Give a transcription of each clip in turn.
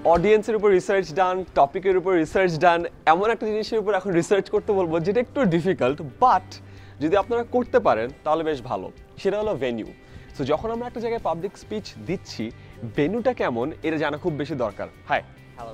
অডিয়েন্সের উপর রিসার্চ ডান, টপিকের উপর রিসার্চ ডান, এমন একটা জিনিসের উপর এখন রিসার্চ করতে বলবো যেটা একটু ডিফিকাল্ট, বাট যদি আপনারা করতে পারেন তাহলে বেশ ভালো। সেটা হলো ভেন্যু। সো যখন আমরা একটা জায়গায় পাবলিক স্পিচ দিচ্ছি, ভেন্যুটা কেমন এটা জানা খুব বেশি দরকার। হাই, হ্যালো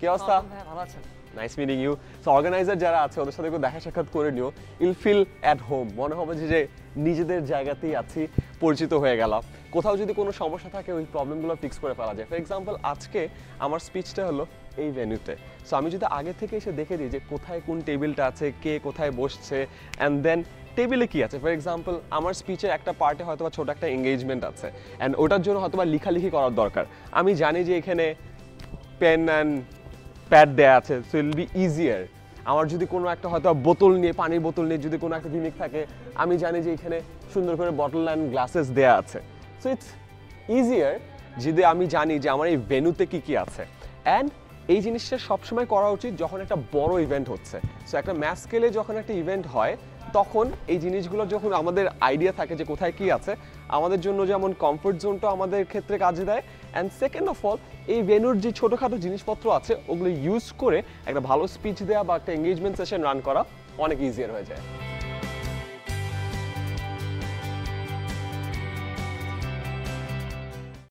কি অবস্থা? ভালো আছেন? Nice meeting you. So organizer যারা আছে ওদের সাথে একটু দেখা সাক্ষাৎ করে নিও, ইল ফিল অ্যাট হোম, মনে হবে যে নিজেদের জায়গাতেই আছি, পরিচিত হয়ে গেলাম। কোথাও যদি কোনো সমস্যা থাকে ওই প্রবলেমগুলো ফিক্স করে ফেলা যায়। ফর এক্সাম্পল আজকে আমার স্পিচটা হলো এই ভেন্যুতে। সো আমি যদি আগে থেকে এসে দেখে দিই যে কোথায় কোন টেবিলটা আছে, কে কোথায় বসছে, অ্যান্ড দেন টেবিলে কি আছে। ফর এক্সাম্পল আমার স্পিচের একটা পার্টে হয়তো বা ছোট একটা এঙ্গেজমেন্ট আছে, অ্যান্ড ওটার জন্য হয়তো বা লেখালেখি করার দরকার। আমি জানি যে এখানে পেন অ্যান্ড প্যাড দেয়া আছে, সো ইল বি ইজিয়ার। আমার যদি কোনো একটা হয়তো বোতল নিয়ে, পানির বোতল নিয়ে যদি কোনো একটা জিনিস থাকে, আমি জানি যে এখানে সুন্দর করে বটল অ্যান্ড গ্লাসেস দেয়া আছে। সো ইটস ইজিয়ার যদি আমি জানি যে আমার এই ভেন্যুতে কি কি আছে। অ্যান্ড এই জিনিসটা সবসময় করা উচিত যখন একটা বড় ইভেন্ট হচ্ছে। সো একটা ম্যাস স্কেলে যখন একটা ইভেন্ট হয় তখন এই জিনিসগুলো যখন আমাদের আইডিয়া থাকে যে কোথায় কি আছে, আমাদের জন্য যেমন কমফোর্ট জোনটা আমাদের ক্ষেত্রে কাজে দেয়। অ্যান্ড সেকেন্ড অফ অল, এই ভেন্যুর যে ছোটোখাটো জিনিসপত্র আছে ওগুলো ইউজ করে একটা ভালো স্পিচ দেওয়া বা একটা এঙ্গেজমেন্ট সেশন রান করা অনেক ইজিয়ার হয়ে যায়।